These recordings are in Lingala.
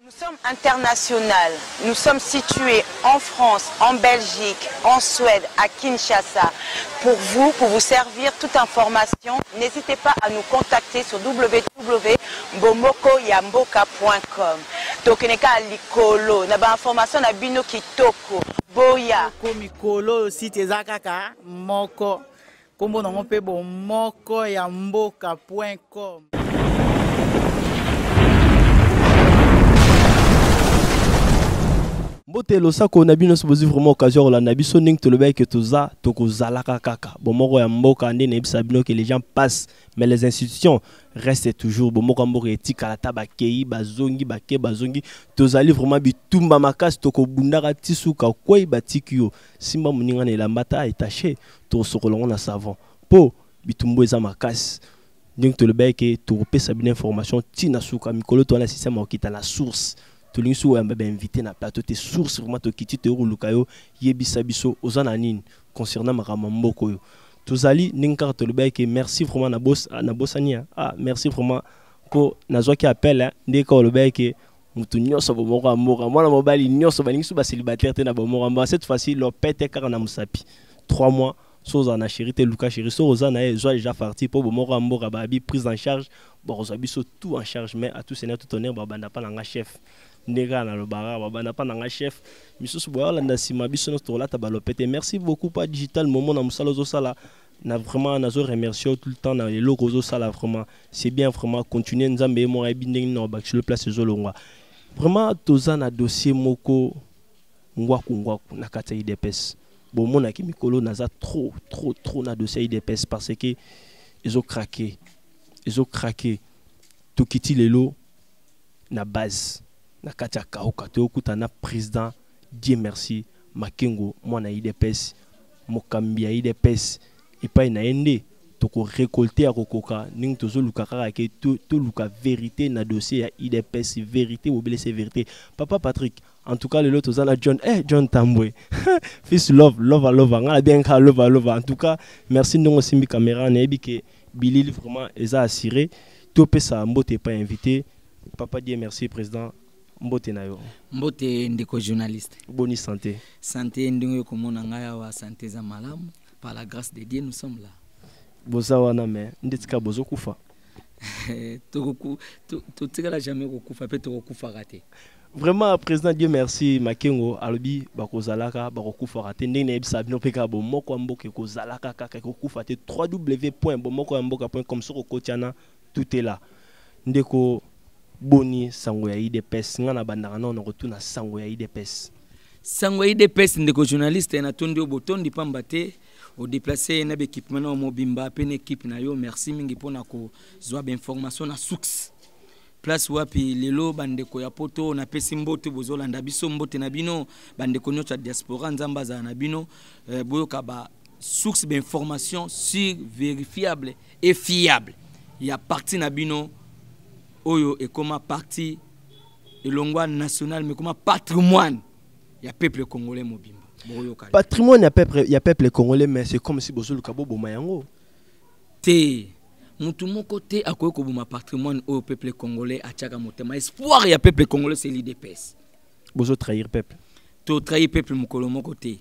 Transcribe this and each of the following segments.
Nous sommes internationaux. Nous sommes situés en France, en Belgique, en Suède, à Kinshasa. Pour vous servir toute information, n'hésitez pas à nous contacter sur www.bomokoyamboka.com. Tokeneka likolo, na ba information na bino kitoko. Boya. Mikolo site zakaka moko. Kombo na ngope bomokoyamboka.com. Mbote lo sako na bino sobozi vraiment occasion la na biso ning to le bec que toza to ko zalaka kaka bomoko ya mboka ndé na bisa bino que les gens passent mais les institutions restent toujours bomoko mboka etika la tabakei bazongi bake bazongi tozali vraiment bitumba makasi to ko bundaka tisuka kwei batikio simba muninga na lambata etaché to sokolongo na savon po bitumbo eza makasi ning to le bec que to pesa bien information tina suka mikolo to na système okita la source. Tout le monde est invité na plateau tes sources vraiment to kiti te olukayo yebisa biso ozana nini concernant makamamboko yo tozali ninka to le bec merci vraiment na bosania merci vraiment ko nazwa ki appel ndeka le bec mutu nyoso bomoko mboka mwana mobali nyoso balingi ba célibataire te na bomoko mboka cette fois-ci lo pete car na musapi 3 mois soza na chérité Lucas chéri so ozana ezwa déjà parti pour bomoko mboka babi prise en charge bon biso tout en charge mais à tout seigneur tout honneur banda pa nga chef Nega na lobara babana pa nanga chef misusu boya na sima biso no tola tabalopete merci beaucoup pas digital moment na musala zo sala na vraiment nazo remercier tout le temps na les locaux zo sala vraiment c'est bien vraiment continuer nzambe mo ebindeng no ba sur le place zo longwa vraiment toza na dossier moko ngwaku na kata IDPS bon mona ki mikolo naza trop na dossier IDPS parce que ils ont craqué to kiti lelo na base na katia kauka to okuta na président Dieu merci Makengo mwana IDPS mokambia IDPS epai na ende to ko récolter a kokoka ning to zo luka kaka ke to luka vérité na dossier ya IDPS vérité ou blessé vérité papa Patrick en tout cas le lot ozana John Tambwe fils love ngala bien ka love en tout cas merci ndongo simbi caméra na ebike bilili vraiment eza assuré to pesa mbote pas invité papa Dieu merci président Mbote na yo. Mbote ndeko journaliste. Bonne santé. Santé ndingo komona ngaya wa santé za malamu. Par la grâce de Dieu nous sommes là. Boza wana me nditika bozo kufa. To tikala jamais kokufa pe to kufa raté. Vraiment président Dieu merci Makengo alobi bakozalaka bakokufa raté ndenge ebisa bino peka bomoko mboke kozalaka kaka kokufa te www.bomokoyamboka.com sur kotiana tout est là. Ndeko boni sango ya IDPS ngana bandaka na retourna sango ya IDPS sango ya IDPS ndeko journaliste na tondi obotondi pamba te o déplacer na équipement na mobimba pe na équipe na yo merci mingi pona ko zwa ba information na source place wapi lelo bandeko ya poto na pesi mbote bozolanda biso mbote na bino bandeko nyota diaspora nzamba za na bino boyoka ba source ba information sur vérifiable et fiable ya parti na bino oyo et comme parti et longwa national mais comme patrimoine ya peuple congolais mobimba patrimoine ya peuple congolais mais c'est comme si bozolu kabobo mayango te mutu moko te akoyo ko boma patrimoine au peuple congolais atiaka motema espoir ya peuple congolais c'est l'IDPS bozo trahir peuple to trahir peuple mokolo moko te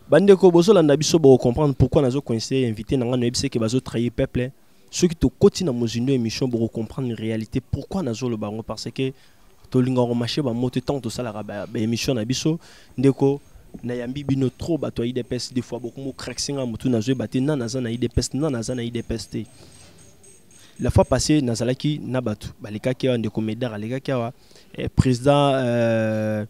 bande ko bozo landa biso bo comprendre pourquoi nazo conseiller invité nanga no ebise ke bazo trahir peuple. Ceux qui te continuent à mozindo émission pour comprendre une réalité pourquoi nazo le baron parce que to linga ro marché ba moto tant to sala ba émission na biso ndeko na yambi bino trop ba to IDPS des fois beaucoup mo craxinga moto nazo baté na naza na IDPS na naza na IDPS te la fois passée nazalaki na batu baleka ki ndeko medar aleka ki wa président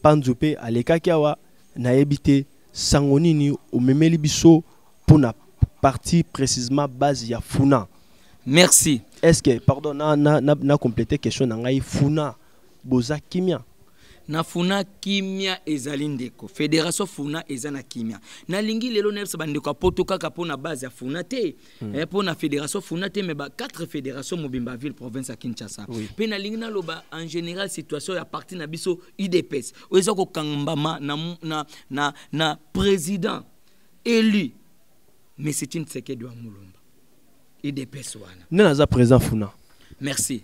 Panzope aleka ki wa na ebité sangonini o memeli biso pona partie précisément base ya Funa. Merci. Est-ce que pardon na compléter question na ngai Funa boza kimia. Na Funa kimia ezali ndeko. Fédération Funa ezana kimia. Na lingi lelo nebsa bandeko poto kaka pona base ya Funa te. Pona fédération Funa te mais ba 4 fédérations mobimba ville province à Kinshasa. Pe na lingi na loba en général situation ya parti na biso IDPS. Oza ko kangambama na président élu. Mais c'est une séquelle de Amulumba. IDPS wana. Naza présent Funa. Merci.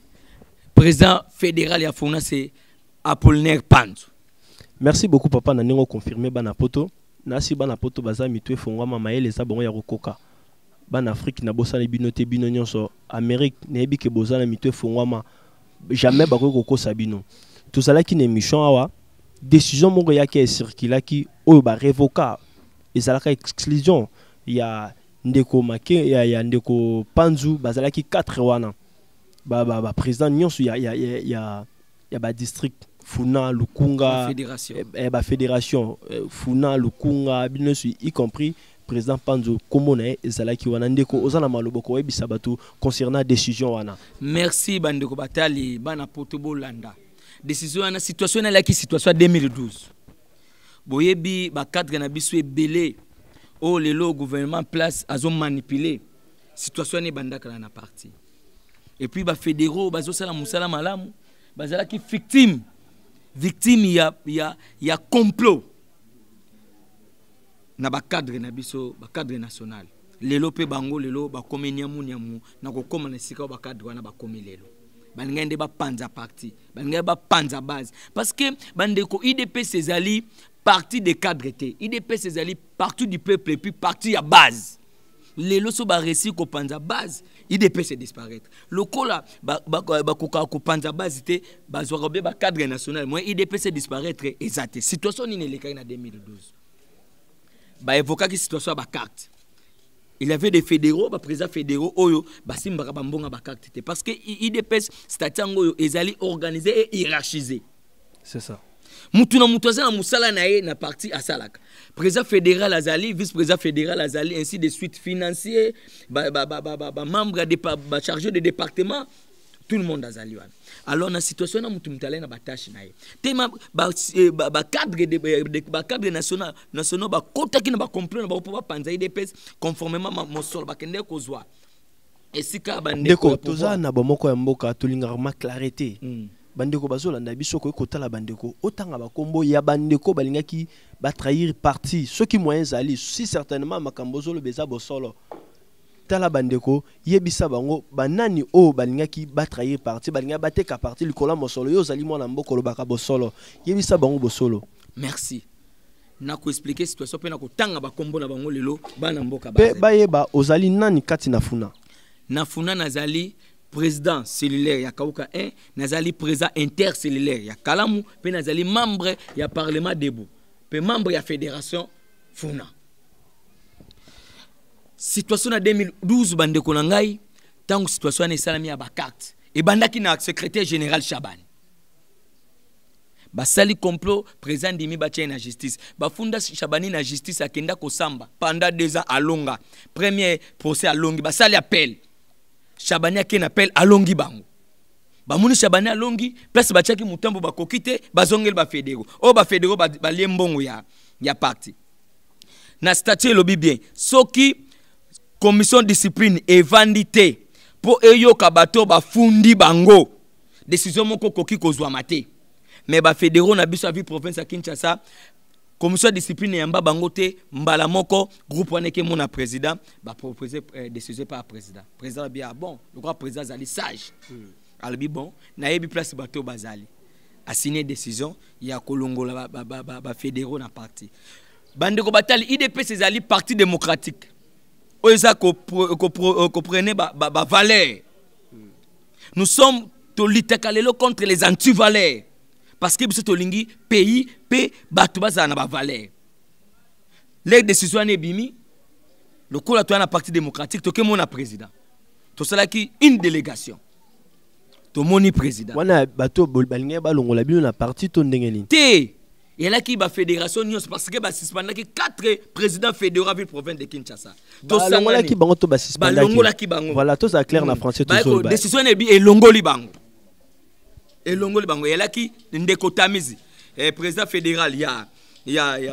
président fédéral ya Funa c'est Apollinaire Panzo. Merci beaucoup papa na ningo confirmer bana poto. Nasi bana poto baza mitwe fongwa maele za bongo ya kokoka. Bana Afrique na bosana binote bino nyonso Amérique nebi ke bozana mitwe fongwa jamais bako kokosa bino. Tozala ki ne mission awa décision moko ya ki circula ki oyo ba révoka ezalaka exclusion ya ndeko make ya ndeko Panzu bazala ki 4 wana. Ba président nyonso ya ba district Funa Lukunga fédération Funa Lukunga binosu y compris président Panzo Komone ezalaki wana ndeko ozana maloboko ebisa batu concernant décision wana. Merci bandeko batali bana potobo landa décision wana situation na ki situation 2012 boyebi ba cadre na biso ebele o lelo gouvernement place azo manipuler situation ne bandaka na parti et puis ba fédéraux bazo sala musala malamu bazalaki victime ya complot na ba cadre na biso ba cadre national lelo pe bango lelo ba komenia munyamu na ko koma na sika ba cadre wana ba komi lelo banengende ba panza parti banengende ba panza base parce que bandeko IDPS ezali parti des cadres té IDPS ezali partout du peuple et puis parti à base lelo so ba réussir ko panza base IDPS disparaître lokola ba ko panza base té ba zoarobe ba cadre national moi IDPS disparaître exact situation ni neleka na 2012 ba évoquer qui situation ba carte il y avait des fédéraux ba président fédéraux oyo ba simbaka ba mbonga ba carte parce que IDPS statango oyo ezali organisé et hiérarchisé c'est ça. Mutuna mutazana musala na ye na parti asalaka président fédéral azali vice-président fédéral azali ainsi de suite financier membre de chargé de département tout le monde azali wana alors na situation na mutu mutala na batache na ye tema cadre national ba kotaki na ba complot na ba po panza IDPS conformément mosolo bakende kozwa esika bandeko toza na bomoko ya mboka tolinga ma clarté bandeko bazolanda biso ko kotala bandeko otanga bakombo ya bandeko balingaki ba trahir parti ceux qui moyens zali si certainement makambo zolo beza bosolo tala bandeko yebisa bango banani o balingaki ba trahir parti balinga bateka parti likola mosolo yo zali mwana mboko lobaka bosolo yebisa bango bosolo. Merci na ko expliquer situation pe na ko tanga bakombo na bango lelo bana mboka ba yeba ozali nani kati na Funa nazali président cellulaire ya Kauka 1 nazali président intercellulaire ya Kalamu pe nazali membre ya parlement debout pe membre ya fédération Funa. Situation na 2012 bandeko na ngai tangu situation na salami ya bakarte e bandaki na secrétaire général Chaban basali complot président Dimi Batia na justice bafunda Chabani na justice akenda kosamba pendant 2 ans alonga premier procès alongi basali appel Chabani akena appel alongi bango bamuni Chabani alongi place batiaki mutambo bakokite bazongel ba fédéraux o ba fédéraux ba liembongo ya parti na statut lobi bien soki commission discipline evandité pour eyoka bato bafundi bango décision moko koki kozwa maté mais ba fédéraux na biso avi province à Kinshasa commission discipline yamba bango te mbala moko groupe wana ke mona président ba proposer décision par président bien bon le grand président zali sage albi bon na yebi place bato bazali a signé décision ya kolongola ba fédéraux na parti bande ko batali IDPS zali parti démocratique oza ko prenez ba valeur nous sommes tolitakalelo contre les anti-valeurs parce que biso tolingi pays pe bato bazana na ba valeur les décisions ne bimi le kola to na parti démocratique to ke mona président to sala ki une délégation to moni président wana bato balinga balongola bino na parti to ndengeli te et là qui ba fédération nyos parce que ba suspendaki 4 présidents fédéraux ville province de Kinshasa to sangala ki bango to ba suspendaki voilà tout ça clair na français tout ça décision ne bi elongoli bango et là qui ndeko Tamizi président fédéral ya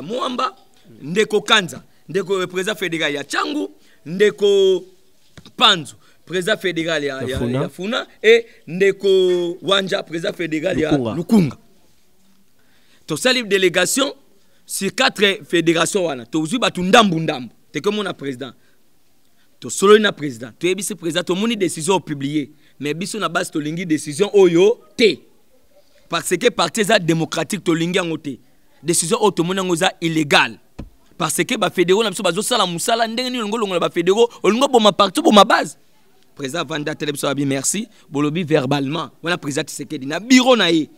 Mwamba ndeko Kanza ndeko président fédéral ya Changu ndeko Panzo président fédéral ya Funa et ndeko Wanja président fédéral ya Lukunga. To sali délégation sur 4 fédérations wana to uzu batu ndambu te comme on a président to solo na président to ebisi président to moni décision publiée mais biso na base to lingi décision oyo te parce que parti za démocratique to lingi ngote décision auto monango za illégal parce que ba fédéraux na biso bazo sala musala ndenge ni ngolongo ba fédéraux olingo boma parti boma base président Vanda Telebso abi merci bolobi verbalement wana président Tshisekedi na bureau na ye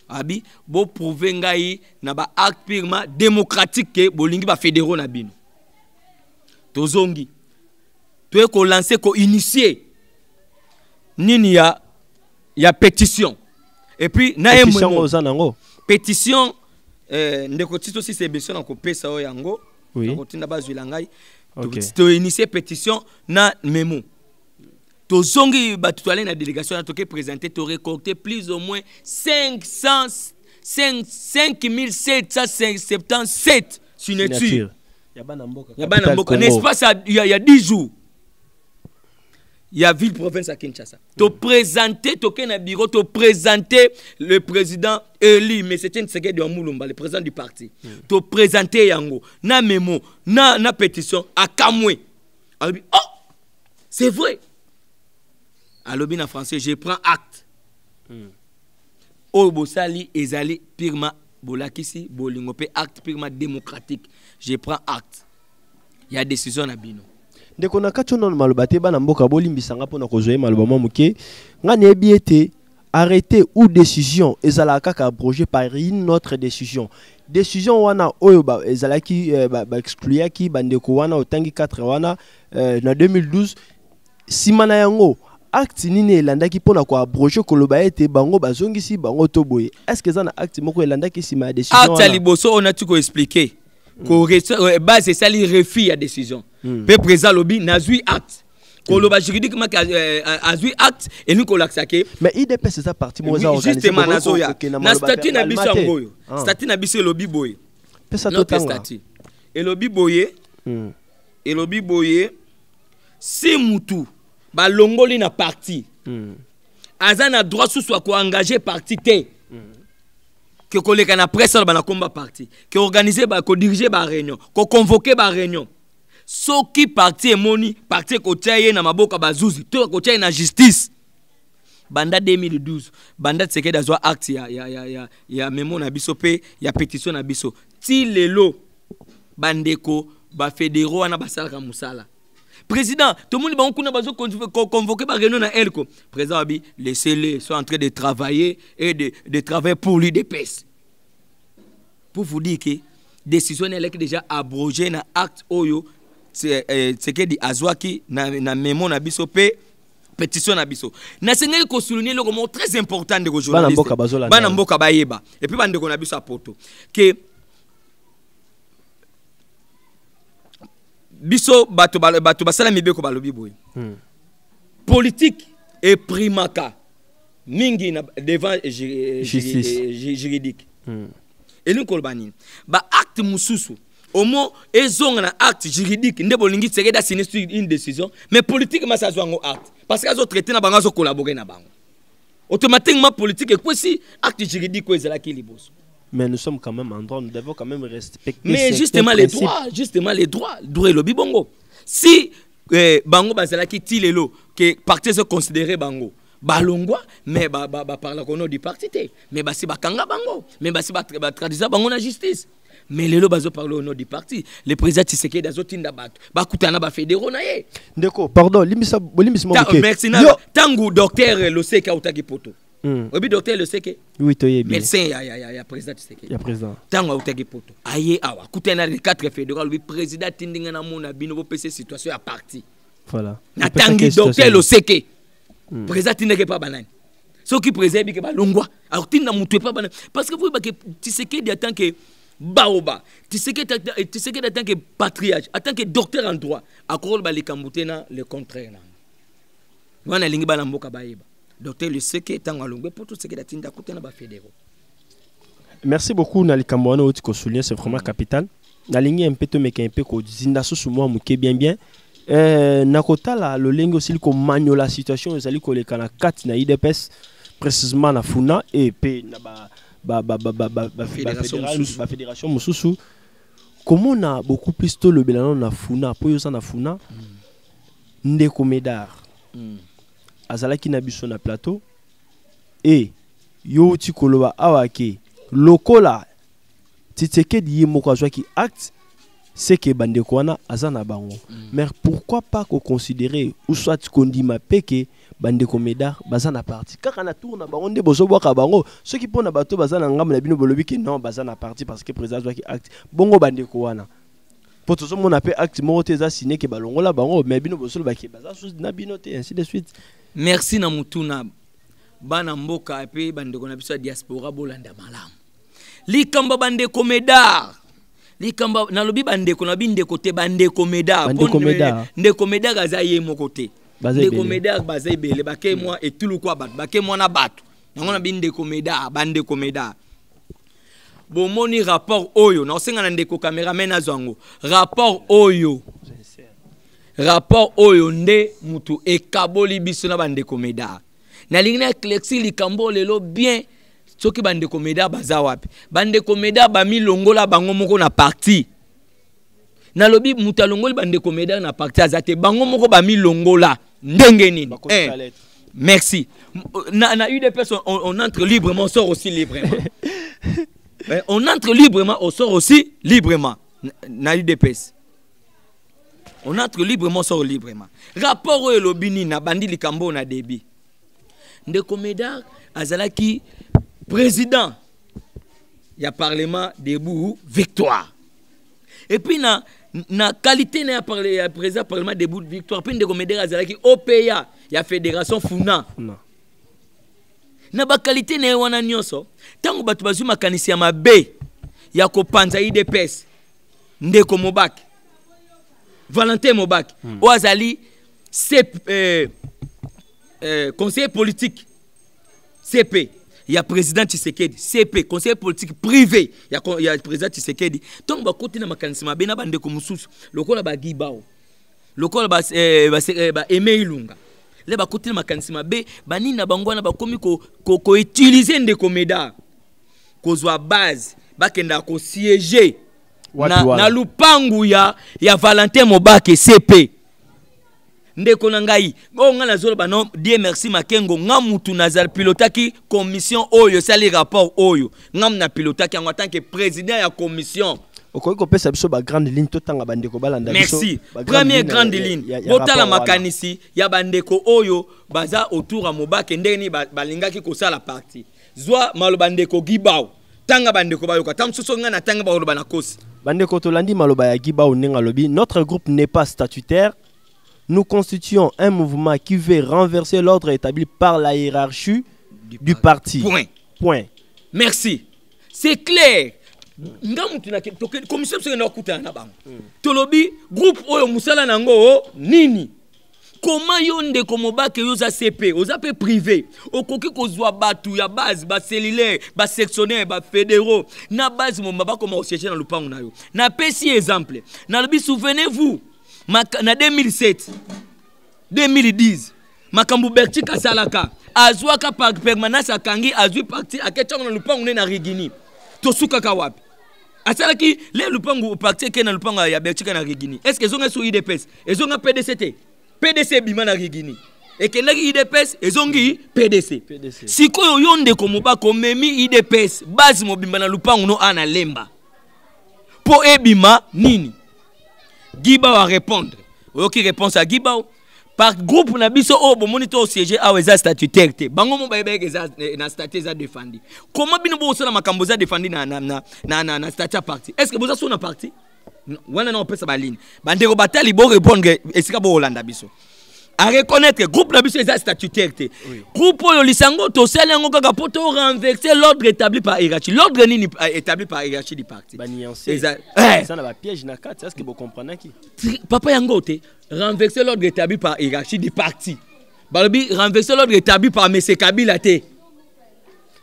abi bo prouver ngai na ba acte purement démocratique que bolingi ba fédéraux na bino tozongi to ko lancer ko initier nini ya pétition et puis na pétition ndeko tito si c'est besoin ko pesa o yango ko tinda bazwila ngai to initier pétition na memo to zongi batutwale na délégation na toke présenter to récolter plus ou moins 5777 signatures. Ya bana mboka n'est-ce pas ça il y a 10 jours. Il y a ville province à Kinshasa. To présenter toke na bureau to présenter le président élu mais c'était une Tshisekedi de Mulumba le président du parti. To présenter yango na memo na pétition à Kamwe. Alors oh c'est vrai. Alors bien en français, je prends acte. Obosali ezali purement bolakisi bolingope acte purement démocratique. Je prends acte. Il y a décision na bino. Ndeko na kachono malobate bana mboka bolimbisanga pona kozoye maloba muke ngani ebiete arrêté ou décision ezala kaka abrogé par une autre décision. Décision wana oyo ba ezala ki ba exclure ki bandeko wana otangi 4 wana na 2012 simana yango acte nini elandaki pona ko abroger koloba ete bango bazongisi bango toboye. Est-ce que ça na acte moko elandaki sima décision acte liboso on a tout ko expliquer ko base ça li refus ya décision pe président lobby nazui acte koloba juridiquement azui acte et nous ko laxake mais IDP c'est ça parti mo za organiser justement nazoya na statut na biso ngoyo statut na biso lobby boye pesa to tanga et lobby boye si mutu ba longoli na parti aza na droit sous soit ko engager parti te que koleka na presse ba na combat parti que organiser ba ko diriger ba réunion ko convoquer ba réunion soki parti emoni parti ko tiaye na maboka bazuzi to ko tiaye na justice banda 2012 banda Tshisekedi azwa acte ya memo na biso pe ya pétition na biso ti lelo bandeko ba fédéraux na basalaka musala. Président, tout le monde va convoquer par réunion à Elko. Président Abi, laissez-les, sont en train de travailler et de travailler pour l'UDPS. Pour vous dire que la décision est déjà abrogée dans l'acte Oyo, c'est que dit Azwaki, dans mémo na biso pe pétition na biso. Na sengeli ko souligner le mot très important de journalistes. Bana mboka bayeba. Et puis bande ko na biso apoto que biso bato basala mibeko balobi boy politique et primaka mingi na devant juridique et nous kolbani ba acte mususu au mot ezonga na acte juridique nde bolingi Tshisekedi signer une décision mais politique ma ça zwango acte parce que azo traiter na bango azo collaborer na bango automatiquement politique et quoi si acte juridique ko ezala ki liboso. Mais nous sommes quand même en droit, nous devons quand même respecter. Mais justement les droits, droit le bibongo. Si bango bazala ki tilelo que parti se considérer bango balongwa mais par la kono du parti té mais si bakanga bango mais si tradisa bango na justice mais lelo bazo parler au nom du parti le président Tshisekedi azotinda bato bakutana ba fédéraux na ye ndeko pardon limisa moke merci na tangu docteur Loseke utaki poto. Obi docteur le seke oui toye bien médecin ya président Tshisekedi ya président tango utaki poto aye awa kutana les 4 fédéraux le président tindinga na mona bino bo pese situation ya parti voilà na tangi docteur le seke président tindeke pa banani soki président bi ke ba longwa alors tinda mutu pa banani parce que vous ba ke Tshisekedi attend que baoba Tshisekedi attend que patriarche attend que docteur en droit akolo ba likambutena le contraire na wana lingi bana mboka bayeba. Docteur le seke tango alongwe pour tout ce qui datinda kutena ba fédéraux. Merci beaucoup Nali Kamboano oti ko souligner c'est vraiment capital. Na lingi un peu to meke un peu ko zinda so moi muke bien nakota la le lingi aussi ko manyo la situation ezali ko le kana 4 na IDPS précisément na Funa et pe na fédération mususu. Comment on a beaucoup plus tôt le bilan na Funa po yo na Funa ndeko Médard. azalaki na biso na plateau et yo ti koloba awake lokola Tshisekedi ye moko azwaki acte c'est que bandeko wana azana bango mais pourquoi pas ko considérer ou soit kondima peke bandeko Médard bazana parti kaka na tour na bango nde bozo boka bango ceux qui pona bato bazana ngam na bino bolobi ke non bazana parti parce que président azwaki acte bongo bandeko wana pour tout mon appel acte moko te za signé ke balongola bango mais bino bozo baki baza sous na bino te ainsi de suite. Merci na mutuna bana mboka epe bandeko na biso diaspora bolanda malamu likamba bandeko Médard likamba nalobi bandeko na bindeko te bandeko Médard ndeko Médard aza ye moko te ndeko Médard baza ebele bake moi etulu kwa bato bake moi na bato nango na bindeko Médard bandeko Médard bomoni rapport oyo na osenga na ndeko cameraman azwango rapport oyo nde mutu ekaboli biso na bandeko Médard na lingina Clexi likambo lelo bien soki bandeko Médard baza wapi bandeko Médard bami longola bango moko na parti na lobi muta longoli bandeko Médard na parti azate bango moko bami longola ndenge nini merci na UDPS on entre librement on sort aussi librement on entre librement on sort aussi librement na UDPS on entre librement on sort librement rapport oyo lobini na bandi likambo na débit ndeko Médard azalaki président ya parlement debout victoire et puis na qualité na ya président parlement debout victoire puis ndeko Médard azalaki OPA ya fédération Funa na ba qualité na wana nyonso tango batu bazuma makanisi ya mabe ya kopanza IDPS ndeko Mobaki Valentin Mobaki o azali conseiller politique CP il y a président Tshisekedi CP conseiller politique privé il y a président Tshisekedi donc ba côté na makanisi mabe na bande ko mususu lokola ba Gibao lokola ba Aimé Ilunga le ba côté na makanisi mabe bani na bangwana ba komi ko utiliser ndeko Médard kozwa base bakenda ko siéger na lupangu ya Valentin Mobaki CP ndeko na ngai nga na zolo bano die merci makengo nga mutu nazal pilotaki commission oyo sali rapport oyo ngam na pilotaki en tant que président ya commission okoki kopesa biso ba grande ligne totanga bandeko balanda biso merci première grande ligne botala makanisi ya bandeko oyo baza autour ya Mobaki ndeni balingaki kosala parti zwa maloba ndeko Gibao tanga bandeko bayoka tamsuso nga na tanga baloba na kosi bandeko tolandi maloba ya Gibao nenga lobi notre groupe n'est pas statutaire. Nous constituons un mouvement qui veut renverser l'ordre établi par la hiérarchie du parti. Point. Merci. C'est clair. Commission Tolobi, groupe Oyo Musala Nango, Nini. Comment yonde komobake yoza CP, oza pe privé, okoki kozwa batu ya base, ba cellulaire, ba sectionnaire, ba fédéraux, na base mo maba comment siéger dans le pango na yo. Na pesi exemple. Na lobi souvenez-vous. Na 2007 2010 makambu Berti Kasalaka azwaka par permanence akangi azwi parti aketcha na lupangu na Rigini tosuka ka wapi asalaki le lupangu parti ke na lupangu ya Berti na Rigini est-ce que zonga sur IDPS ezonga PDC bima na Rigini et que naki IDPS ezongi PDC sikoyo yonde ko Mobako memi IDPS base mobimba na lupangu no ana lemba po ebima nini Gibao va répondre. Ok, réponse à Gibao. Par groupe, na biso o bo monitor siège a weza statutaire te. Bango mo baye na statut za défendu. Comment bino bo so na makambo za défendu na statut parti. Est-ce que boza so na parti? Wana na opesa ba ligne. Bandeko batali bo répondre esika bo Hollanda biso. À reconnaître que groupe na biso est statutaire te. Groupe oyo lisango to selengo kaka poto renverser l'ordre établi par hiérarchie. L'ordre ni établi par hiérarchie du parti. Ça na ba piège na carte, est-ce que vous comprenez qui? Papa yango te renverser l'ordre établi par hiérarchie du parti. Balobi renverser l'ordre établi par M. Kabila te.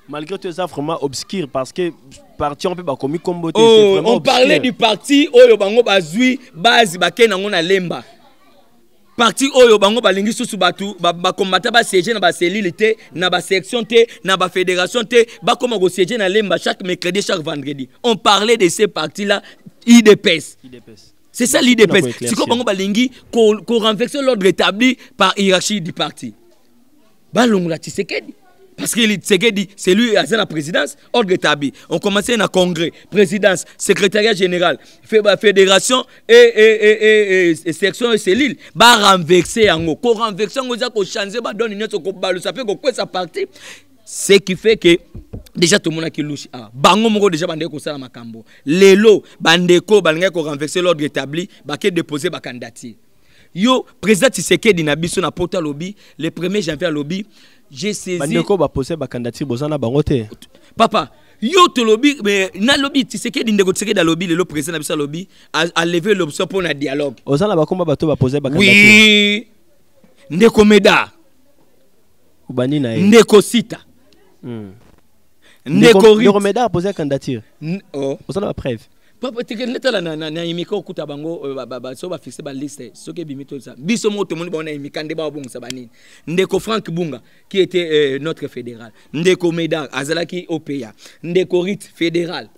Malgré tout ça vraiment obscur parce que parti on peut pas commis combo te. On parlait du parti oyo bango bazui base bakena ngona lemba. Parti oyo bango balingi susu batu ba combattre ba siéger na ba cellule te na ba section te na ba fédération te ba koma go siéger na lemba chaque mercredi chaque vendredi. On parlait de ces partis là IDPS. C'est ça l'IDPS. C'est comme bango balingi ko renverser l'ordre établi par hiérarchie du parti. balongola Tshisekedi. Parce que Tshisekedi, c'est lui à la présidence, ordre établi. On commençait dans le congrès, présidence, secrétariat général, fédération et section et cellule. Ba renverser en haut. Ko renverser en haut, ko changer, ba donner une autre, ça fait quoi sa partie. Ce qui fait que déjà tout le monde a qui louche. Bango moko déjà bande ko sala makambo. Lelo bandeko balanga ko renverser l'ordre établi, ba ke déposer ba candidature. Yo président Tshisekedi na biso na porta lobby le 1er janvier lobby. J'ai saisi. Bandeko ba poser ba candidature bozana bango te. Papa, yo to lobby mais na lobby Tshisekedi ndeko Tshisekedi da lobby le président na biso lobby a levé l'option pour un dialogue. Ozana ba komba bato ba poser ba candidature. Oui. Ndeko Meda. Ubani na ye. Ndeko Sita. Ndeko Meda a posé la candidature. Oh. Ozana ba preuve. Papa tekela na imika okuta bango so ba fixer ba liste soke bimito ça biso moto moni ba na imika ndeba bongo banini ndeko Frank Bunga qui était notre fédéral ndeko Meda azalaki OPA ndeko Rit fédéral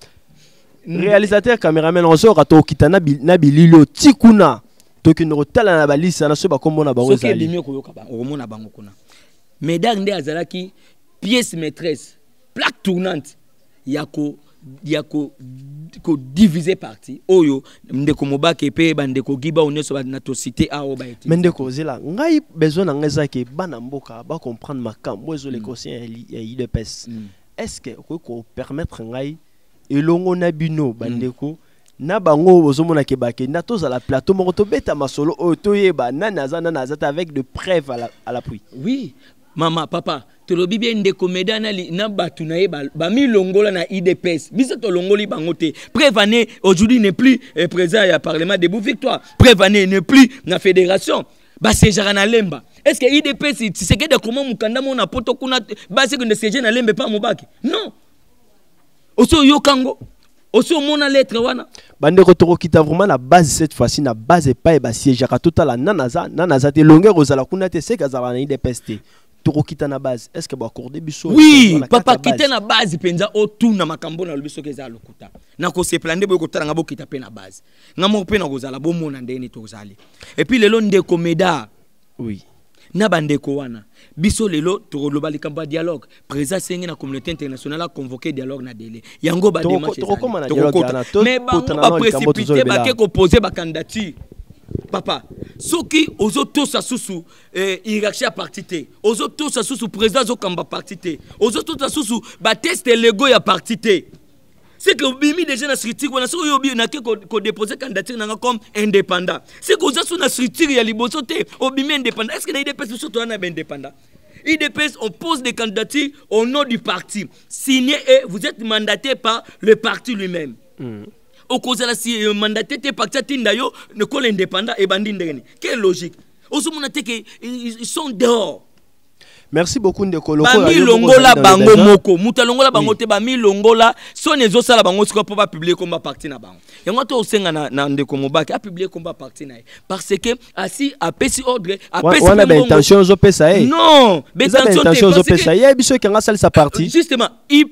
réalisateur caméraman on sort to kitana na bililo tikuna to kinoro tala na ba liste na so ba kombo na bango ezali soke bimiko yoka ba omona bango kuna Meda nde azalaki pièce maîtresse plaque tournante yako diviser parti oyo ndeko Mobake pe bandeko Giba oneso na to cité a o ba eti mendeko zela ngai besoin na ngeza ke bana mboka ba comprendre makambo ezo les conseils ya IDPS est-ce que ko permettre ngai elongo na bino bandeko na bango ozomona ke bake na to za la plateau moko to beta masolo o to yeba na naza avec de preuves à l'appui. Oui mama papa to lobi bien ndeko Meda na batu na ye ba mi longola na IDPS biso to longoli bangote Prévané aujourd'hui n'est plus présent à parlement debout victoire Prévané n'est plus na fédération ba sejara na lemba est-ce que IDPS Tshisekedi comment mukanda mona poto kuna ba se que ne seje na lembe pas Mobake non oso yokango oso mona lettre wana bandeko toko kita vraiment la base cette fois-ci na base pas e ba siège total la nanaza te longueur ozala kuna te se kazala na IDPS te toko kita na base est-ce que ba accorder biso oui papa kita na base penza o tout na makambo na lobiso keza lokuta na ko se plander boy ko tala ngabo kita pe na base ngamo pe na kozala bo mona ndeni to kozali et puis lelo ndeko Meda oui na bandeko wana biso lelo to loba likamba dialogue président sengi na communauté internationale a convoqué dialogue na délai yango ba démarche mais ba précipité ba ke ko poser ba candidature papa soki ozo to sa susu hiérarchie partité ozo to sa susu président zo kamba partité ozo to sa susu ba test lego ya partité c'est que bimi déjà na structure wana so yo bi na ke ko déposer candidature na comme indépendant c'est que ozo so na structure ya liboso te obimi indépendant est-ce que na IDPS so to na indépendant IDPS on pose des candidatures au nom du parti signé et vous êtes mandaté par le parti lui-même. Au cause de la mandaté te parti tinda yo ne col indépendant et bandi ndeni quelle logique oso monate que ils sont dehors. Merci beaucoup ndeko loko ba mi longola bango moko muta longola bango te ba mi longola so nezo sala bango siko pour pas publier comme parti na bango yango to osenga na ndeko Mobake a publier comme parti na parce que asi a pesi ordre a pesi on a ben intention zo pesa non ben intention zo pesa ya biso ki nga sala sa parti justement il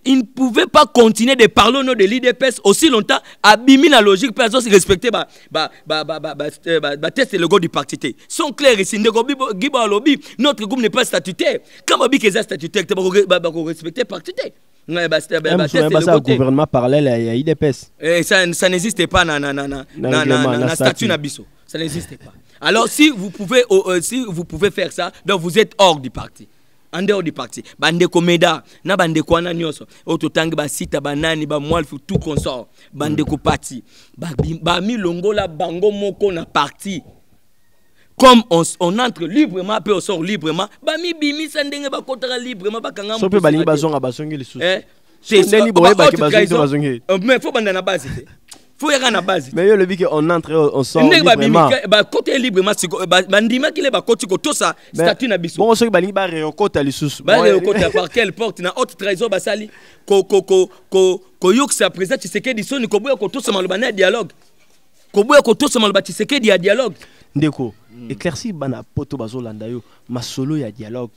ne pouvait pas continuer de parler au nom de l'IDPS aussi longtemps abimi la logique personne se respecter ba test le go du parti sont clairs ici ndeko Giba lobby notre groupe n'est pas statutaire. Quand on dit que c'est statutaire, tu vas respecter parti. Le gouvernement parallèle à IDPS. Ça n'existe pas dans statut Nabiso. Ça n'existe pas. Alors si vous pouvez faire ça, donc vous êtes hors du parti. En dehors du parti. Bandeko Meda, na bandeko ana nyoso. Ototangi ba sita banani ba mwalfu tout consort. Bandeko parti. Ba mi longola bango moko na parti. Comme on entre librement, puis on sort librement, bah mi bimi sandenge ba kotara librement ba kanga. So pe balingi bazonga basongi lisusu. C'est ndeni boye ba bazongi. Mais faut banda na base. Faut yaka na base. Mais yo le que on entre on sort librement. Ba côté librement ba ndima ki le ba koti ko to sa statut na biso. Bon so balingi ba réokota lisusu. Ba réokota par quelle porte na haute trésor ba sali ko yoksa président Tshisekedi soni ko boya ko to sa maloba na dialogue. Ko boya ko to sa maloba Tshisekedi ya dialogue. Ndeko éclairci bana poto bazolanda yo masolo ya dialogue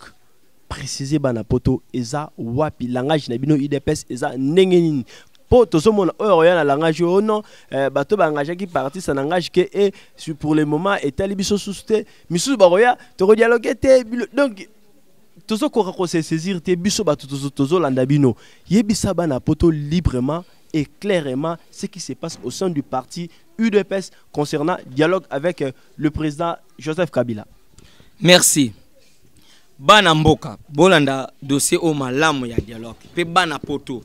préciser bana poto eza wapi langage na bino IDPS eza ndenge nini Po to somona oyo na langage oh non bato ba engagé qui parti ça n'engage que et pour le moment etali biso susté misu ba roya to dialoguer te donc tozo ko se saisir te biso bato tozo landa bino yebisa bana poto librement et clairement ce qui se passe au sein du parti UDPS concernant dialogue avec le président Joseph Kabila. Merci. Bana mboka bolanda dossier au malamu ya dialogue pe bana poto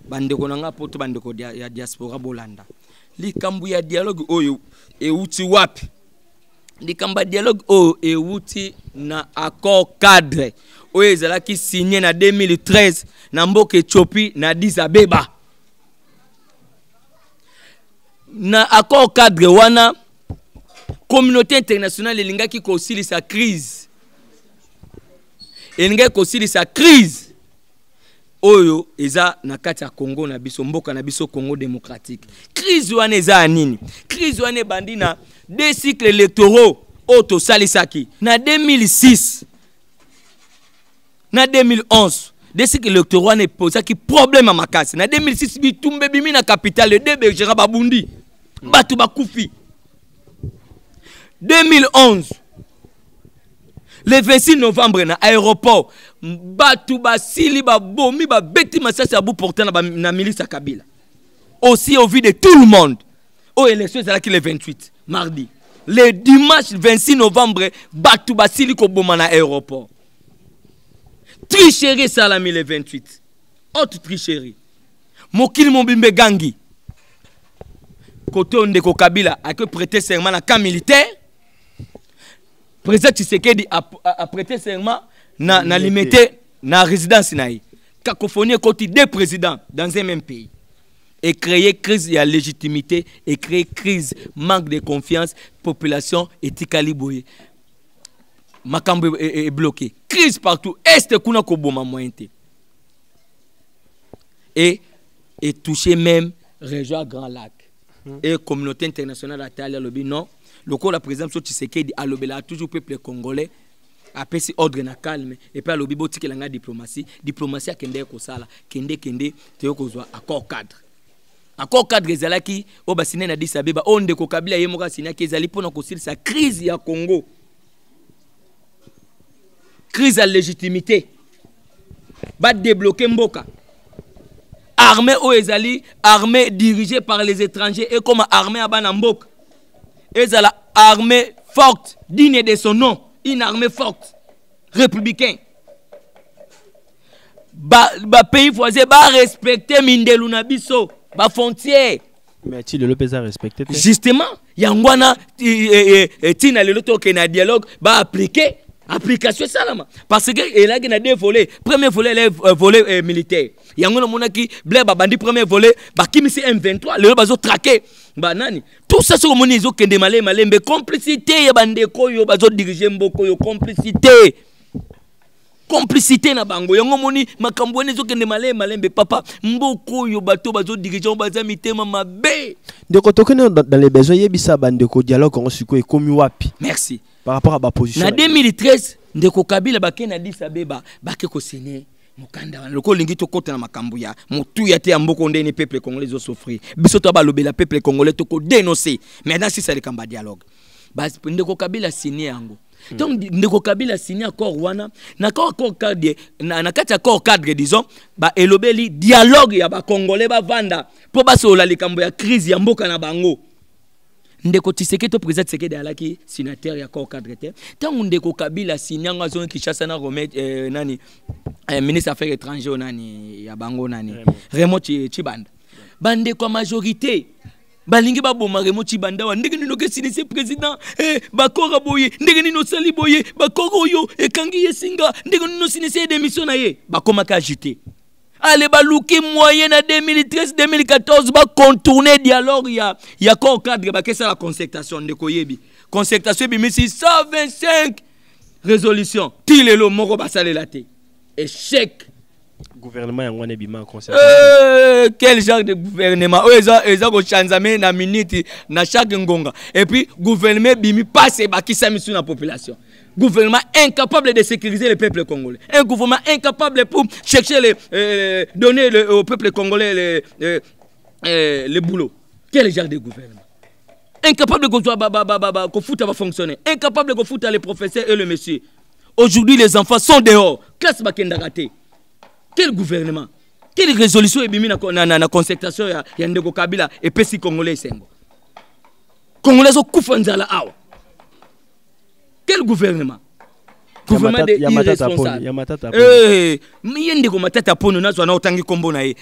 bandeko nanga poto bandeko ya diaspora bolanda likambu ya dialogue oyo euti wapi likamba dialogue oyo euti na accord cadre oyo ezalaki signé na 2013 na mboka Ethiopie na Addis Abeba. Na accord cadre wana communauté internationale elingaki kosilisa crise elingaki kosilisa crise oyo eza na kati ya Congo na biso mboka na biso Congo démocratique. Crise wana eza nini? Crise wana bandi na des cycles électoraux auto salisaki na 2006 na 2011 des cycles électoraux wana posaki problème à makasi. Na 2006 bitumbe bimi na capitale de Bergera babundi batu bakufi. 2011 le 26 novembre na aéroport batu basili babomi babeti masasi abu portant na milice Kabila. Aussi au vu de tout le monde. Au élection ezalaki le 28 mardi. Le dimanche 26 novembre batu basili ko boma na aéroport. Tricherie salami le 28. Autre tricherie. Mokili Mobimbe Gangi. Côté Ndeko Kabila a que prêter serment na camp militaire. Président Tshisekedi a prêté serment na limité na résidence naï. Cacophonie côté deux présidents dans un même pays. Et créer crise de légitimité et créer crise manque de confiance population etikali boye. Makambo est bloqué. Crise partout. Est kuna ko boma moyenté. Et toucher même région Grand Lac. Et communauté internationale a été lobby non. Le corps la présidente Tshisekedi a lobby là toujours peuple congolais a pesi ordre na calme et puis a lobby botiki la diplomatie a kende ko sala kende te ko zo accord cadre ezalaki o basine na Addis Abeba onde ko Kabila yemoka sinaki ezali pona ko silisa crise ya Congo. Crise à légitimité. Va débloquer Mboka. Armée Oezali, armée dirigée par les étrangers et comme armée à Banamboka. Et la armée forte, digne de son nom, une armée forte, républicain. Pays voisin va respecter Mindeluna Bisso, ba frontière. Mais tu le pèse à respecter. Justement, Yangwana, Tina le loto na dialogue, va appliquer. Application salama parce que il a deux volets. Premier volet les volet militaire. Yango monaki blé babandi premier volet ba kimisi M23 le bazo traquer ba nani tout ça sur moni zo kende malembe complicité ya bande ko yo bazo diriger mboko yo complicité na bango yango moni makambo ne zo kende malembe papa mboko yo bato bazo diriger baza mitema mabe de kotokene dans les besoins yebisa bande ko dialogue on suko e komi wapi. Merci. Par rapport à ma position. En 2013, Ndeko Kabila bake na Addis Abeba bake ko signé mukanda loko lingi to kota na makambu ya mutu ya te amboko ndeni peuple congolais zo souffrir. Biso to ba lobela peuple congolais to ko dénoncer. Maintenant si ça le kamba dialogue. Bas Ndeko Kabila signé yango. Donc Ndeko Kabila signé accord wana na accord cadre na kati accord cadre disons ba elobeli dialogue ya ba congolais ba vanda po ba so la likambo ya crise ya mboka na bango. Ndeko Tshisekedi président Tshisekedi alaki sénateur ya corps cadre te tangu Ndeko Kabila sinyanga zone Kinshasa na remettre nani ministre affaires étrangères nani ya bango nani Raymond Tshibanda bande kwa majorité balingi ba boma Raymond Tshibanda wa ndenge nino ke sinise président bakora boye ndenge nino sali boye bakora oyo ekangi yesinga ndenge nino sinise démission na ye bakoma ka ajouter. Allez, balouki moyen à 2013-2014, va contourner dialogue ya corps cadre, bah qu'est-ce la concertation de Koyebi. Concertation bi 125 résolutions. Tilelo moko basale la té. Échec. Gouvernement yangwane bima concertation. Quel genre de gouvernement? Eza ko chanzame na minute na chaque ngonga. Et puis gouvernement bimi passe ba ki samisu na population. Gouvernement incapable de sécuriser le peuple congolais. Un gouvernement incapable pour chercher donner au peuple congolais le boulot. Quel genre de gouvernement? Incapable de foutre va fonctionner. Incapable de foutre les professeurs et le monsieur. Aujourd'hui, les enfants sont dehors. Classe bakenda raté. Quel gouvernement? Quelle résolution est mise dans la concertation de Ndeko Kabila et Pessi Congolais Sengo? Congolais sont koufanzala awa. Quel gouvernement? Gouvernement de irresponsable. Eh, mais Ndeko Matata Pono na zo na otangi kombo na ye.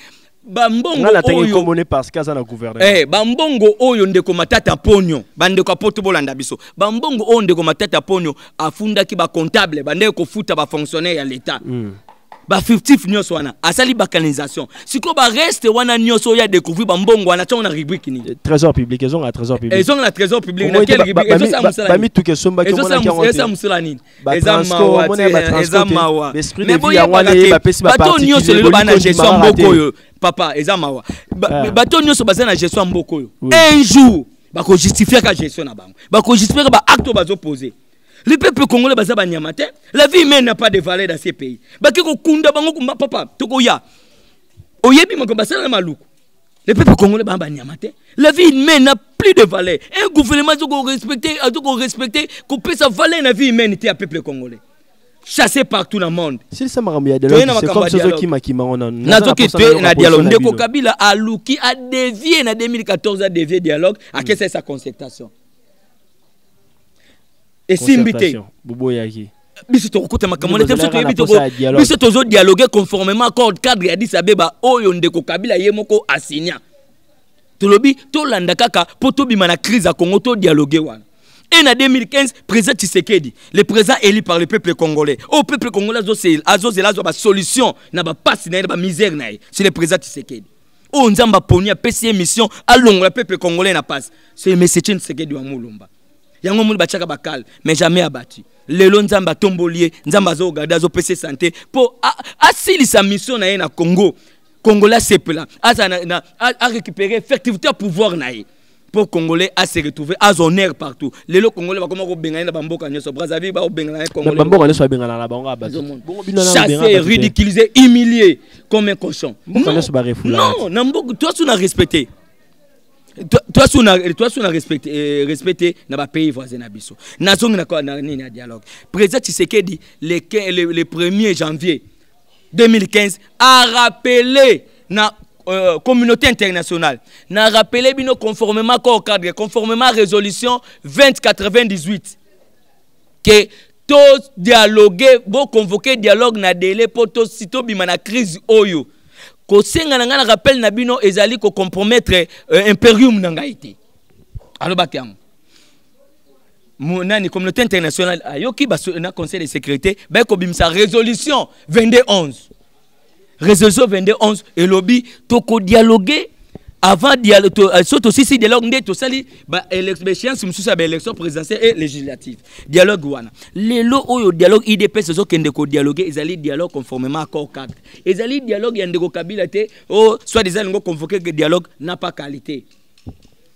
Bambongo oyo parce que ça na gouvernement. Bambongo oyo Ndeko Matata Ponyo, bandeko apoto bolanda biso. Bambongo oyo Ndeko Matata Ponyo afunda ki ba comptable, bandeko futa ba fonctionnaire ya l'état. Ba fictif nyonso wana asali ba canalisation. Siko ba reste wana nyonso ya découvrir bambongo wana tona rubrique ni. Trésor public, ils ont un trésor public. Ils ont la trésor public dans quelle rubrique? Ils ont ça musala. Ba mi tout que somba que mona qui ont ça musala ni. Ezamawa. Mais boya wana ba pesi ba parti. Nyonso le ba na gestion mboko yo. Papa, ezamawa. Bato nyonso baza na gestion mboko yo. Un jour ba ko justifier ka gestion na bango. Ba ko justifier ba acte bazo poser. Le peuple congolais baza ba nyamate. La vie humaine n'a pas de valeur dans ces pays. Ba ki ko kunda bango ko papa toko ya. Oyebi mako basala na maluku. Le peuple congolais ba nyamate. La vie humaine n'a plus de valeur. Un gouvernement doit respecter qu'on peut sa valeur na vie humanité à peuple congolais. Chassé partout dans le monde. Si ça m'a remis à dialogue, c'est comme ce qui m'a on a. Na dialogue. Ndeko Kabila a Luki a dévié en 2014 a dévié dialoge à qu'est-ce sa concertation. Et Simbité. Bobo Yaki. Biso to kota makamone te biso to dialoguer conformément accord cadre ya Addis Abeba oyo Ndeko Kabila yemoko asigna. To lobi to landa kaka poto bima na crise à Congo to dialoguer wana. Et en 2015, président Tshisekedi, le président élu par le peuple congolais. Au peuple congolais, c'est la solution, n'a pas de misère, c'est le président Tshisekedi. On a poni a PC mission, à long, le peuple congolais n'a pas. C'est le message Tshisekedi wa Moulumba. Yango mouli bachaka bakal, mais jamais abattu. Le long nzamba tombolier, nzamba zo gada zo PC santé, pour asili sa mission na Congo. Congolais c'est là, à récupérer effectivité à pouvoir naïe. Pour Congolais à se retrouver à honneur partout. Les locaux Congolais va comment benga na bamboka nyoso Brazzaville ba benga Congolais. Bamboka nyoso benga na bango ba. Chassé, ridiculisé, humilié comme un cochon. Non, Namboka toi tu n'as respecté. Toi tu n'as respecté na ba pays voisin na biso. Nazongi na ni na dialogue. Président Tshisekedi le 1er janvier 2015 a rappelé na communauté internationale n'a rappelé bino conformément au cadre conformément à résolution 2098 que tous dialoguer bon convoquer dialogue na délai pour tous sito bima na crise oyo ko senga na rappel na bino ezali ko compromettre imperium na ngaité alors bakiam monani communauté internationale ayoki ba na conseil de sécurité ba ko bimsa résolution 2211 Résolution 2211 et lobby toko dialoguer avant dialogue surtout aussi si dialogue ndé to sali ba élection mususa ba élection présidentielle et législative dialogue wana lelo oyo dialogue IDPS zo kende ko dialoguer ezali dialogue conformément à accord cadre ezali dialogue ya Ndeko Kabila te o soit disant ngo convoquer que dialogue n'a pas qualité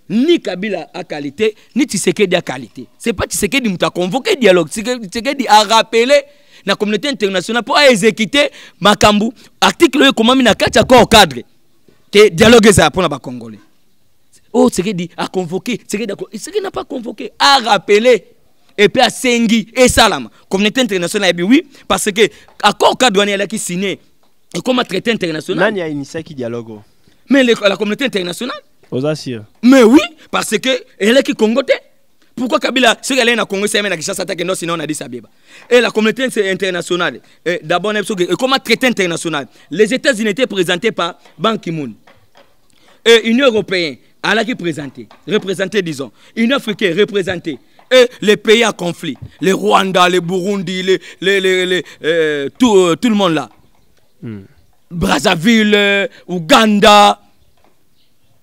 ni Kabila a qualité ni Tshisekedi a qualité c'est pas Tshisekedi muta convoquer dialogue Tshisekedi a rappelé la communauté internationale pour exécuter makambu article comment mina kati accord cadre que dialogue ça pour les Congolais. Oh Tshisekedi a convoqué, Tshisekedi n'a pas convoqué, a rappelé et puis a sengi et salama communauté internationale oui parce que accord cadre on est qui signé et comment traité international. Nani a initié qui dialogue? Mais la communauté internationale. Aux assire. Mais oui parce que elle est qui congoté. Pourquoi Kabila, si elle est en Congo, c'est même la Kinshasa, sinon on a dit ça. Et la communauté internationale, d'abord, comment traité international? Les États-Unis étaient présentés par Ban Ki-moon. Et l'Union européenne, elle a qui représenté, disons. L'Union africaine représentée. Et les pays en conflit. Les Rwanda, les Burundi, tout le monde là. Brazzaville, Ouganda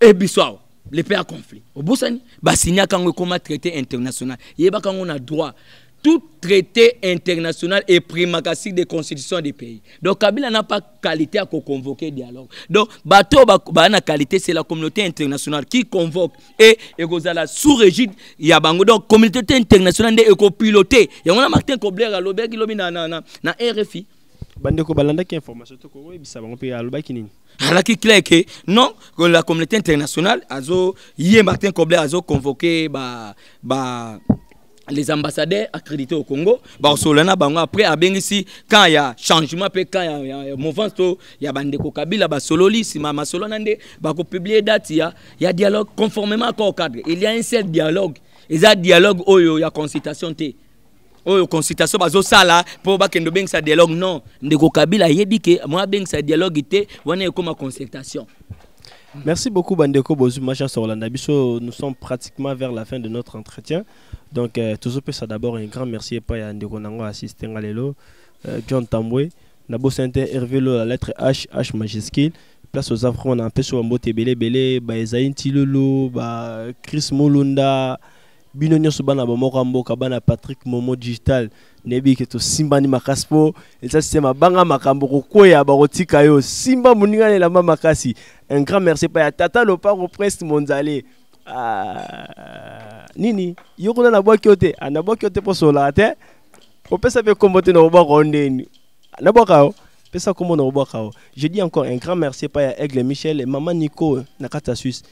et Bissau. Les pays en conflit. Au Boussani, Bassinia quand on comment traité international. Il y a quand on a droit. Tout traité international est primacassique des constitutions des pays. Donc Kabila n'a pas qualité à convoquer dialogue. Donc bateau na qualité c'est la communauté internationale qui convoque et la sous régide yabango donc communauté internationale est co-pilotée. Il y a Martin Kobler à l'Obert qui lobi na RFI. bandeko balanda ki information to ko bisa bango pe alobaki nini alaki clair que non que la communauté internationale azo hier Martin Kobler azo convoqué les ambassadeurs accrédités au Congo solana bango après abengisi quand il y a changement pe quand il y a mouvance to il y a bandeko Kabila sololi si mama solona nde ko publier date il y a dialogue conformément au cadre il y a un seul dialogue et ça dialogue oyo ya consultation te oyo consultation bazo sala pour ba kendo beng sa dialogue non ndeko Kabila yebi ke moi beng sa dialogue te wana comme consultation. Merci beaucoup Bandeko Bozu Machin Sorlanda Biso. Nous sommes pratiquement vers la fin de notre entretien. Donc toujours ça d'abord un grand merci pas à Ndeko Nango assisté Ngalelo, John Tambwe, Nabo Sainte Hervé la lettre H majuscule. Place aux affronts on a un peu sur Mbote Belé ba Ezaïn Tilolo, ba Chris Molunda, Binonyo Subana Bomorambo Kabana Patrick Momo Digital. Nebi que to Simba ni makaspo et ça c'est ma banga makambo koya barotika yo Simba muninga la mama makasi. Un grand merci pa Tata Loparo Presse Monzale. Nini yoko na boki ote ana boki ote po solate o pesa pe kombote no ba rondeni na bokao pesa komo no bokao. Je dis encore un grand merci pa Aigle Michel et maman Nico na kata Suisse.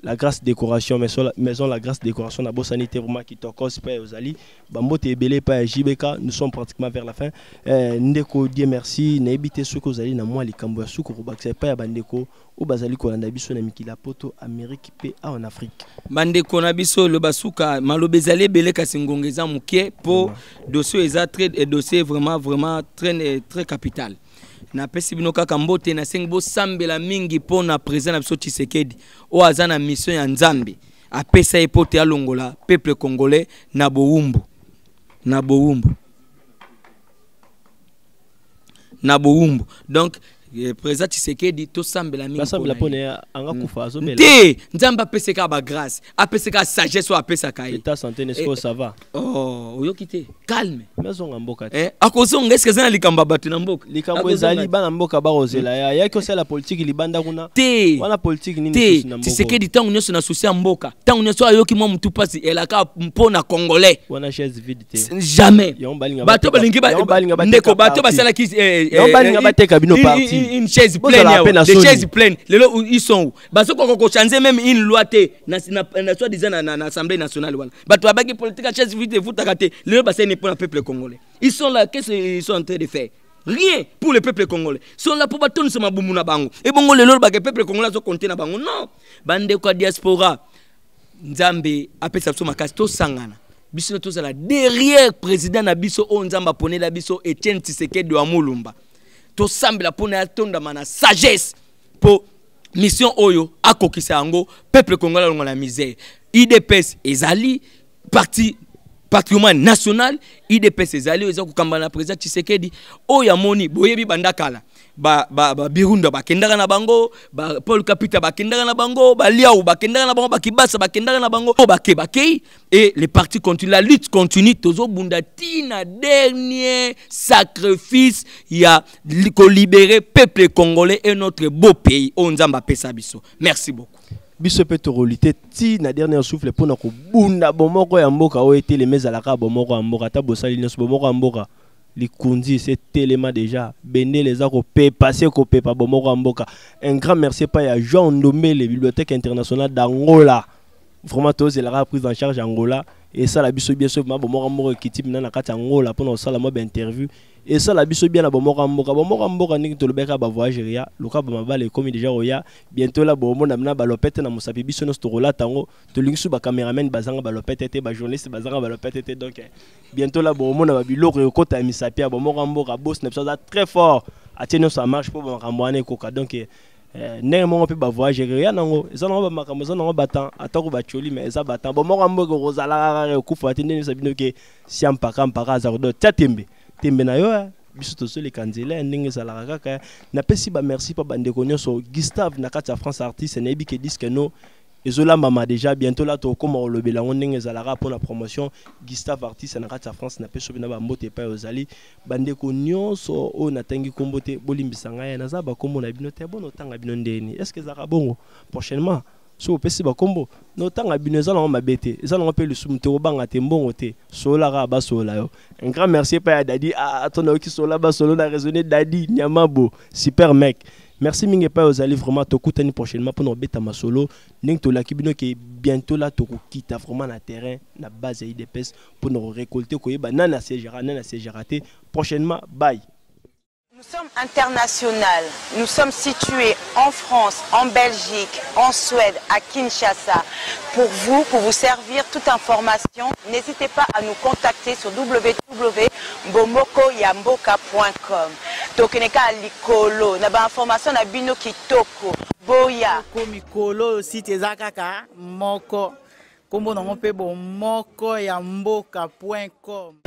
La grâce décoration maison la grâce décoration na sanité vraiment qui tokos pa ozali bambote ebele pa JBK. Nous sommes pratiquement vers la fin. Ndeko Dieu merci na ebité suko ozali na moi likambo ya suko bakse pa ya bandeko o bazali ko landa biso na mikila poto Amérique pe en Afrique bandeko na biso le basuka malobezali ebele kasi ngongeza mukie po dossier exact et dossier vraiment très capital. Na pesi bino kaka mbote na sengi bo sambela mingi po na président na biso Tshisekedi o aza na mission ya Nzambe apesa epote alongola peuple congolais na bowumbu donc président Tshisekedi to sambela mingi basambela pone anga kufa azobela te Nzambe apeseka ba grâce apeseka sagesse o apesaka ye état santé n'est-ce que ça va oyokite calme maison mboka akozonga est-ce que ça likamba batu na mboka likambo ezali bana mboka barozela ya ko sala politique libanda kuna te wana politique nini na mboka Tshisekedi tangu nyoso na souci ya mboka tangu nyoso ayoki mwa mutu pasi elaka mpona congolais wana chaise vide te jamais bato balingi ndeko bato basala ki balinga bateka bino parti une chaise pleine des chaises pleines lelo ils sont où baso ko changer même une loi te na soit disant na assemblée nationale wala bato abaki politique chaise vide vous takate lelo basé ne pour le peuple congolais ils sont là qu'est-ce qu'ils sont en train de faire rien pour le peuple congolais ils sont là pour battre sama bumu na bango et bongo lelo ba peuple congolais so compter na bango non bande ko diaspora Nzambe apesa biso makasi to sangana biso to sala derrière président na biso o Nzamba pone la biso Etienne Tshisekedi wa Mulumba to sambela pona atonda mana sagesse pour mission oyo akokisa yango peuple congolais longa la misère. IDPS ezali parti patrimoine national IDPS ezali oza kokamba na président Tshisekedi oya moni boyebi bandakala Birunda bakendaka na bango Paul Kapita bakendaka na bango Liao bakendaka na bango Bakibasa bakendaka na bango bakei et les partis continuent la lutte continue tozo bunda tina dernier sacrifice ya ko libérer peuple congolais et notre beau pays o Nzamba pesa biso. Merci beaucoup. Biso pe torolité ti na dernier souffle pour na ko bunda bomoko ya mboka o été les mezalaka bomoko ya mboka ta bosali nyonso bomoko ya mboka Likundi c'est tellement déjà bene les a passer copé par bomoko ya mboka. Un grand merci pas à Jean Ndomé les bibliothèques internationales d'Angola vraiment tous il a pris en charge Angola et ça la biso bien sûr bomoko ya mboka qui type na kati Angola pour na sala mo interview et ça la biso bien la bomoko ya mboka ni to lobeka ba voyageria loka ba mabale comme déjà oya bientôt la bomo na ba lopete na mosapi biso no storola tango to lingsu ba cameraman bazanga ba lopete te ba journaliste bazanga ba lopete te donc bientôt la bomo na ba biloko ekota misapi ya bomoko ya mboka boss na ça très fort atino ça marche pour ba kamwane koka donc néanmoins pe ba voyageria nango ça non ba makambo ça non ba temps atako ba choli mais ça ba temps bomoko ya mboka rozala kufa atinde sabino ke siampaka mpaka za do tatembe tembe na yo biso to soli kanzela ndenge salaka kaka na pesi ba merci pa bandeko nyonso Gustave na kati ya France artiste na ebi ke disque no ezola mama déjà bientôt là to koma olobela ndenge salaka pour la promotion Gustave artiste na kati ya France na peso bina ba mbote pa ozali bandeko nyonso o na tangi kombote bolimbisa ngaya na za ba kombo na bino te bono tanga bino ndeni est-ce que za bongo prochainement so pesi ba kombo no tanga bineza na mabete eza na pe lusum te obanga te mbongo te sola ga ba sola yo. Un grand merci pa Dadi atona ki sola ba solo na raisonner Dadi Nyamabo super mec. Merci mingi pa aux allez vraiment to kutani prochainement pour nos beta masolo ning to la kibino qui bientôt là to kita vraiment na terrain na base IDPS pour nous récolter ko yeba nana c'est raté prochainement bye. Nous sommes internationaux. Nous sommes situés en France, en Belgique, en Suède, à Kinshasa. Pour vous servir toute information, n'hésitez pas à nous contacter sur www.bomokoyamboka.com. Tokeneka likolo, na ba information na bino kitoko. Boya. Mikolo site ezakaka moko. Kombo na mpe bomokoyamboka.com.